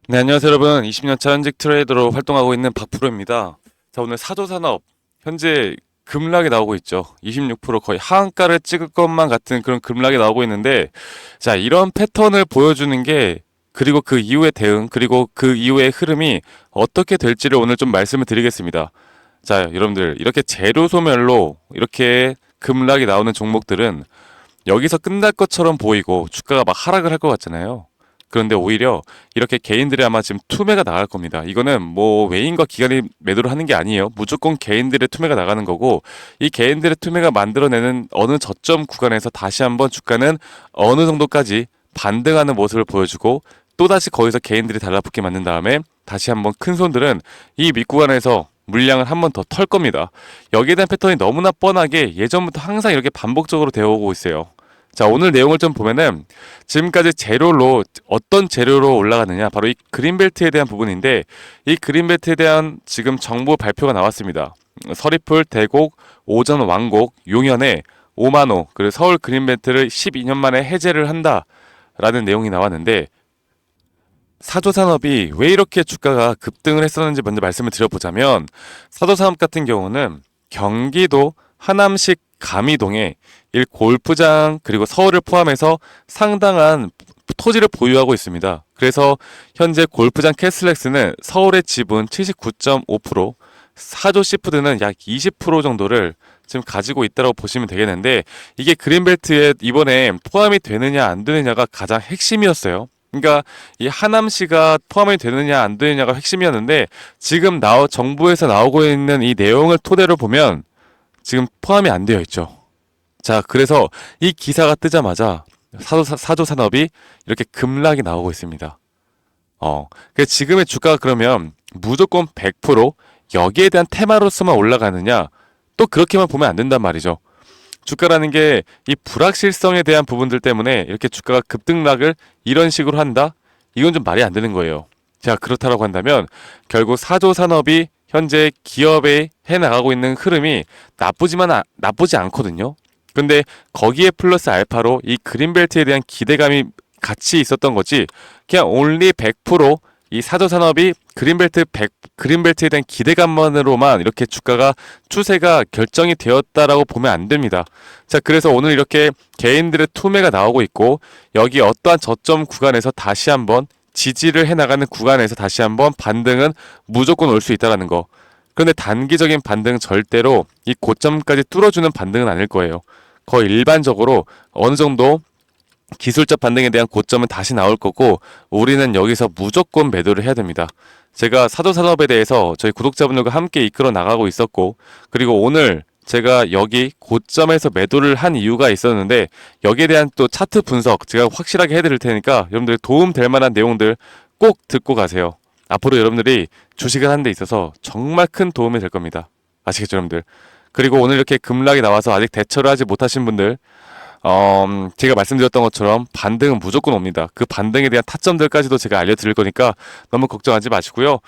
네, 안녕하세요, 여러분. 20년차 현직 트레이더로 활동하고 있는 박프로입니다. 자, 오늘 사조산업, 현재 급락이 나오고 있죠. 26% 거의 하한가를 찍을 것만 같은 그런 급락이 나오고 있는데, 자, 이런 패턴을 보여주는 게, 그리고 그 이후의 대응, 그리고 그 이후의 흐름이 어떻게 될지를 오늘 좀 말씀을 드리겠습니다. 자, 여러분들, 이렇게 재료 소멸로 이렇게 급락이 나오는 종목들은 여기서 끝날 것처럼 보이고 주가가 막 하락을 할 것 같잖아요. 그런데 오히려 이렇게 개인들이 아마 지금 투매가 나갈 겁니다. 이거는 뭐 외인과 기관이 매도를 하는 게 아니에요. 무조건 개인들의 투매가 나가는 거고, 이 개인들의 투매가 만들어내는 어느 저점 구간에서 다시 한번 주가는 어느 정도까지 반등하는 모습을 보여주고, 또다시 거기서 개인들이 달라붙게 만든 다음에 다시 한번 큰 손들은 이 밑구간에서 물량을 한번 더 털 겁니다. 여기에 대한 패턴이 너무나 뻔하게 예전부터 항상 이렇게 반복적으로 되어 오고 있어요. 자, 오늘 내용을 좀 보면은 지금까지 재료로 어떤 재료로 올라가느냐, 바로 이 그린벨트에 대한 부분인데, 이 그린벨트에 대한 지금 정부 발표가 나왔습니다. 서리풀, 대곡, 오전 왕곡, 용현에 5만호, 그리고 서울 그린벨트를 12년 만에 해제를 한다라는 내용이 나왔는데, 사조산업이 왜 이렇게 주가가 급등을 했었는지 먼저 말씀을 드려보자면, 사조산업 같은 경우는 경기도 하남시 감이동에 일 골프장 그리고 서울을 포함해서 상당한 토지를 보유하고 있습니다. 그래서 현재 골프장 캐슬렉스는 서울의 지분 79.5%, 사조 시푸드는 약 20% 정도를 지금 가지고 있다고 보시면 되겠는데, 이게 그린벨트에 이번에 포함이 되느냐 안 되느냐가 가장 핵심이었어요. 그러니까 이 하남시가 포함이 되느냐 안 되느냐가 핵심이었는데, 지금 정부에서 나오고 있는 이 내용을 토대로 보면 지금 포함이 안 되어 있죠. 자, 그래서 이 기사가 뜨자마자 사조 산업이 이렇게 급락이 나오고 있습니다. 그 지금의 주가가 그러면 무조건 100% 여기에 대한 테마로서만 올라가느냐? 또 그렇게만 보면 안 된단 말이죠. 주가라는 게 이 불확실성에 대한 부분들 때문에 이렇게 주가가 급등락을 이런 식으로 한다? 이건 좀 말이 안 되는 거예요. 자, 그렇다라고 한다면 결국 사조 산업이 현재 기업에 해 나가고 있는 흐름이 나쁘지 않거든요. 근데 거기에 플러스 알파로 이 그린벨트에 대한 기대감이 같이 있었던 거지. 그냥 온리 100%이 사조 산업이 그린벨트에 대한 기대감만으로만 이렇게 주가가 추세가 결정이 되었다라고 보면 안 됩니다. 자, 그래서 오늘 이렇게 개인들의 투매가 나오고 있고, 여기 어떠한 저점 구간에서 다시 한번 지지를 해나가는 구간에서 다시 한번 반등은 무조건 올 수 있다라는 거. 그런데 단기적인 반등은 절대로 이 고점까지 뚫어주는 반등은 아닐 거예요. 거의 일반적으로 어느 정도 기술적 반등에 대한 고점은 다시 나올 거고, 우리는 여기서 무조건 매도를 해야 됩니다. 제가 사도산업에 대해서 저희 구독자분들과 함께 이끌어 나가고 있었고, 그리고 오늘 제가 여기 고점에서 매도를 한 이유가 있었는데, 여기에 대한 또 차트 분석 제가 확실하게 해드릴 테니까 여러분들 도움 될 만한 내용들 꼭 듣고 가세요. 앞으로 여러분들이 주식을 하는 데 있어서 정말 큰 도움이 될 겁니다. 아시겠죠, 여러분들? 그리고 오늘 이렇게 급락이 나와서 아직 대처를 하지 못하신 분들, 제가 말씀드렸던 것처럼 반등은 무조건 옵니다. 그 반등에 대한 타점들까지도 제가 알려드릴 거니까 너무 걱정하지 마시고요.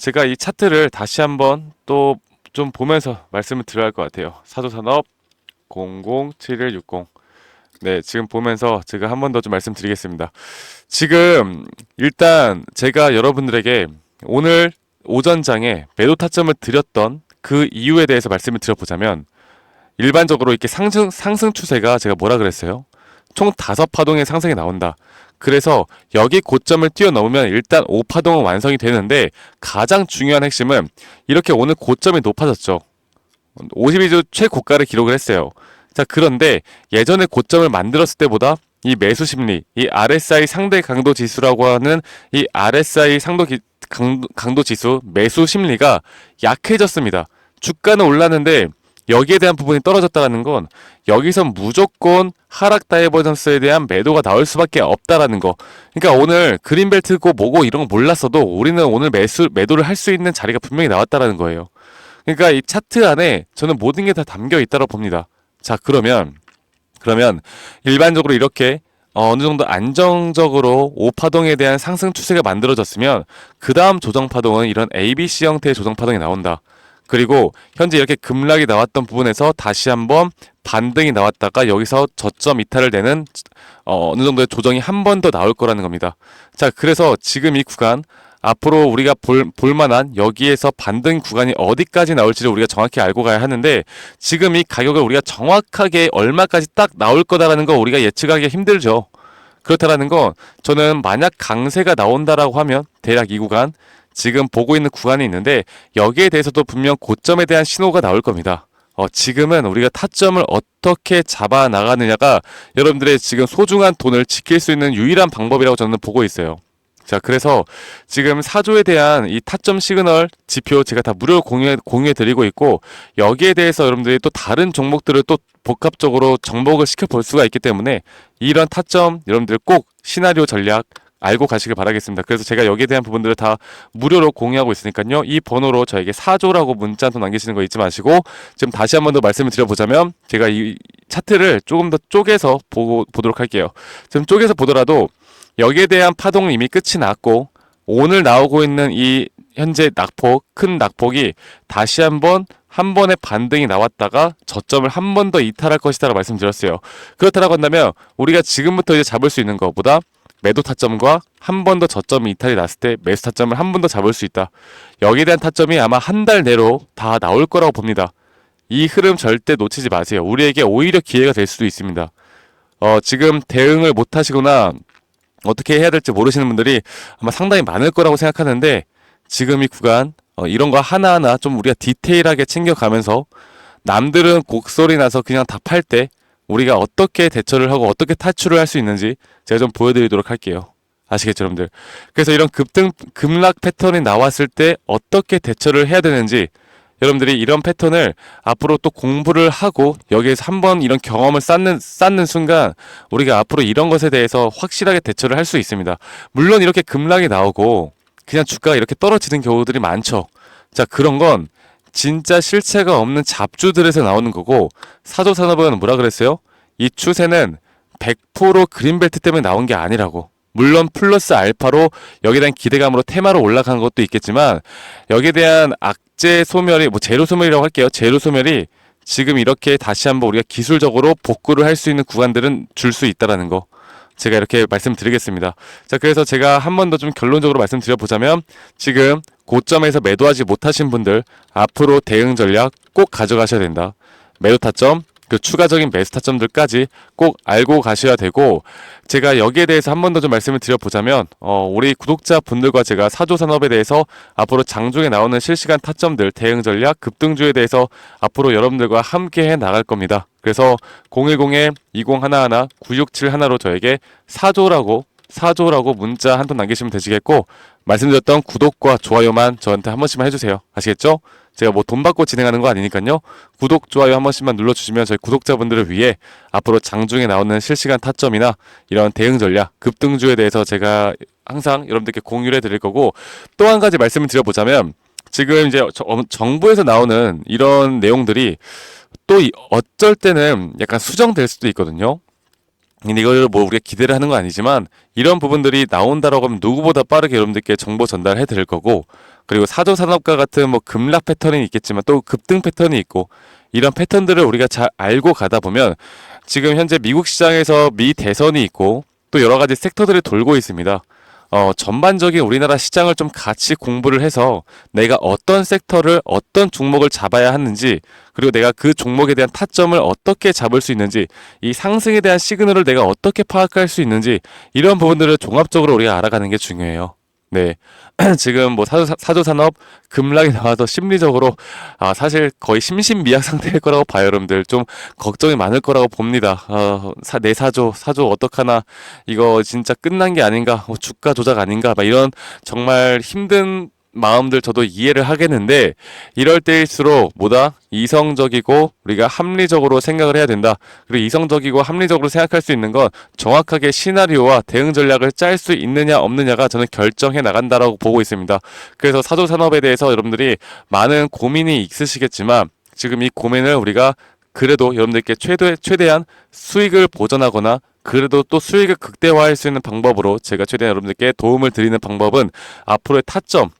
제가 이 차트를 다시 한번 또 좀 보면서 말씀을 드려야 할 것 같아요. 사조산업 007160. 네, 지금 보면서 제가 한 번 더 좀 말씀드리겠습니다. 지금 일단 제가 여러분들에게 오늘 오전장에 매도 타점을 드렸던 그 이유에 대해서 말씀을 드려보자면, 일반적으로 이렇게 상승 추세가 제가 뭐라 그랬어요? 총 5파동의 상승이 나온다. 그래서 여기 고점을 뛰어넘으면 일단 5파동은 완성이 되는데, 가장 중요한 핵심은 이렇게 오늘 고점이 높아졌죠. 52주 최고가를 기록을 했어요. 자, 그런데 예전에 고점을 만들었을 때보다 이 매수 심리, 이 RSI 상대 강도 지수라고 하는 이 RSI 강도 지수 매수 심리가 약해졌습니다. 주가는 올랐는데 여기에 대한 부분이 떨어졌다는 건 여기서 무조건 하락 다이버전스에 대한 매도가 나올 수밖에 없다라는 거. 그러니까 오늘 그린벨트고 뭐고 이런 거 몰랐어도 우리는 오늘 매도를 할 수 있는 자리가 분명히 나왔다라는 거예요. 그러니까 이 차트 안에 저는 모든 게 다 담겨 있다고 봅니다. 자, 그러면 일반적으로 이렇게 어느 정도 안정적으로 5파동에 대한 상승 추세가 만들어졌으면 그 다음 조정 파동은 이런 ABC 형태의 조정 파동이 나온다. 그리고 현재 이렇게 급락이 나왔던 부분에서 다시 한번 반등이 나왔다가 여기서 저점 이탈을 내는 어느 정도의 조정이 한 번 더 나올 거라는 겁니다. 자, 그래서 지금 이 구간 앞으로 우리가 볼만한 여기에서 반등 구간이 어디까지 나올지를 우리가 정확히 알고 가야 하는데, 지금 이 가격을 우리가 정확하게 얼마까지 딱 나올 거다라는 거 우리가 예측하기 힘들죠. 그렇다라는 건 저는 만약 강세가 나온다라고 하면 대략 이 구간 지금 보고 있는 구간이 있는데 여기에 대해서도 분명 고점에 대한 신호가 나올 겁니다. 지금은 우리가 타점을 어떻게 잡아 나가느냐가 여러분들의 지금 소중한 돈을 지킬 수 있는 유일한 방법이라고 저는 보고 있어요. 자, 그래서 지금 사조에 대한 이 타점 시그널 지표 제가 다 무료로 공유해 드리고 있고, 여기에 대해서 여러분들이 또 다른 종목들을 또 복합적으로 정복을 시켜볼 수가 있기 때문에 이런 타점 여러분들 꼭 시나리오 전략 알고 가시길 바라겠습니다. 그래서 제가 여기에 대한 부분들을 다 무료로 공유하고 있으니까요. 이 번호로 저에게 사조라고 문자 한 통 남기시는 거 잊지 마시고, 지금 다시 한 번 더 말씀을 드려보자면 제가 이 차트를 조금 더 쪼개서 보도록 할게요. 지금 쪼개서 보더라도 여기에 대한 파동은 이미 끝이 났고, 오늘 나오고 있는 이 현재 낙폭, 큰 낙폭이 다시 한 번의 반등이 나왔다가 저점을 한 번 더 이탈할 것이다라고 말씀드렸어요. 그렇다라고 한다면 우리가 지금부터 이제 잡을 수 있는 것보다 매도 타점과 한 번 더 저점이 이탈이 났을 때 매수 타점을 한 번 더 잡을 수 있다. 여기에 대한 타점이 아마 한 달 내로 다 나올 거라고 봅니다. 이 흐름 절대 놓치지 마세요. 우리에게 오히려 기회가 될 수도 있습니다. 지금 대응을 못 하시거나 어떻게 해야 될지 모르시는 분들이 아마 상당히 많을 거라고 생각하는데, 지금 이 구간 이런 거 하나하나 좀 우리가 디테일하게 챙겨가면서 남들은 곡소리 나서 그냥 다 팔 때 우리가 어떻게 대처를 하고 어떻게 탈출을 할 수 있는지 제가 좀 보여드리도록 할게요. 아시겠죠, 여러분들? 그래서 이런 급락 패턴이 나왔을 때 어떻게 대처를 해야 되는지, 여러분들이 이런 패턴을 앞으로 또 공부를 하고 여기에서 한번 이런 경험을 쌓는 순간 우리가 앞으로 이런 것에 대해서 확실하게 대처를 할 수 있습니다. 물론 이렇게 급락이 나오고 그냥 주가가 이렇게 떨어지는 경우들이 많죠. 자, 그런 건 진짜 실체가 없는 잡주들에서 나오는 거고, 사조산업은 뭐라 그랬어요? 이 추세는 100% 그린벨트 때문에 나온 게 아니라고. 물론 플러스 알파로 여기에 대한 기대감으로 테마로 올라간 것도 있겠지만, 여기에 대한 악재 소멸이 제로 소멸이라고 할게요. 제로 소멸이 지금 이렇게 다시 한번 우리가 기술적으로 복구를 할 수 있는 구간들은 줄 수 있다라는 거 제가 이렇게 말씀드리겠습니다. 자, 그래서 제가 한 번 더 좀 결론적으로 말씀드려보자면, 지금 고점에서 매도하지 못하신 분들 앞으로 대응 전략 꼭 가져가셔야 된다. 매도 타점, 그 추가적인 매수 타점들까지 꼭 알고 가셔야 되고, 제가 여기에 대해서 한 번 더 좀 말씀을 드려보자면 우리 구독자분들과 제가 사조산업에 대해서 앞으로 장중에 나오는 실시간 타점들, 대응 전략, 급등주에 대해서 앞으로 여러분들과 함께 해 나갈 겁니다. 그래서 010-2011-9671로 저에게 사조라고 문자 한 통 남기시면 되시겠고, 말씀드렸던 구독과 좋아요만 저한테 한 번씩만 해주세요. 아시겠죠? 제가 뭐 돈 받고 진행하는 거 아니니까요. 구독, 좋아요 한 번씩만 눌러주시면 저희 구독자분들을 위해 앞으로 장중에 나오는 실시간 타점이나 이런 대응 전략, 급등주에 대해서 제가 항상 여러분들께 공유를 해드릴 거고, 또 한 가지 말씀을 드려보자면, 지금 이제 정부에서 나오는 이런 내용들이 또 어쩔 때는 약간 수정될 수도 있거든요. 근데 이걸 뭐 우리가 기대를 하는 건 아니지만, 이런 부분들이 나온다라고 하면 누구보다 빠르게 여러분들께 정보 전달해 드릴 거고, 그리고 사조산업과 같은 뭐 급락 패턴이 있겠지만 또 급등 패턴이 있고, 이런 패턴들을 우리가 잘 알고 가다 보면 지금 현재 미국 시장에서 미 대선이 있고 또 여러 가지 섹터들이 돌고 있습니다. 전반적인 우리나라 시장을 좀 같이 공부를 해서 내가 어떤 섹터를 어떤 종목을 잡아야 하는지, 그리고 내가 그 종목에 대한 타점을 어떻게 잡을 수 있는지, 이 상승에 대한 시그널을 내가 어떻게 파악할 수 있는지, 이런 부분들을 종합적으로 우리가 알아가는 게 중요해요. 네. 지금 뭐 사조산업 급락이 나와서 심리적으로 사실 거의 심신미약 상태일 거라고 봐요. 여러분들 좀 걱정이 많을 거라고 봅니다. 내 사조 어떡하나, 이거 진짜 끝난 게 아닌가, 주가 조작 아닌가, 막 이런 정말 힘든 마음들 저도 이해를 하겠는데, 이럴 때일수록 뭐다? 이성적이고 우리가 합리적으로 생각을 해야 된다. 그리고 이성적이고 합리적으로 생각할 수 있는 건 정확하게 시나리오와 대응 전략을 짤 수 있느냐 없느냐가 저는 결정해 나간다라고 보고 있습니다. 그래서 사조산업에 대해서 여러분들이 많은 고민이 있으시겠지만, 지금 이 고민을 우리가 그래도 여러분들께 최대한 수익을 보전하거나 그래도 또 수익을 극대화할 수 있는 방법으로 제가 최대한 여러분들께 도움을 드리는 방법은 앞으로의 타점,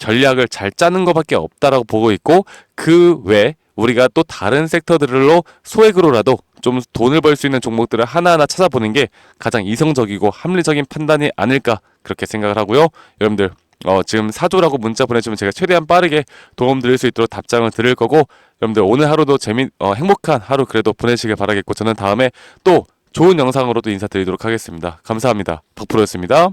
전략을 잘 짜는 것밖에 없다라고 보고 있고, 그 외 우리가 또 다른 섹터들로 소액으로라도 좀 돈을 벌 수 있는 종목들을 하나하나 찾아보는 게 가장 이성적이고 합리적인 판단이 아닐까 그렇게 생각을 하고요. 여러분들 지금 사조라고 문자 보내주면 제가 최대한 빠르게 도움 드릴 수 있도록 답장을 드릴 거고, 여러분들 오늘 하루도 행복한 하루 그래도 보내시길 바라겠고, 저는 다음에 또 좋은 영상으로 또 인사드리도록 하겠습니다. 감사합니다. 박프로였습니다.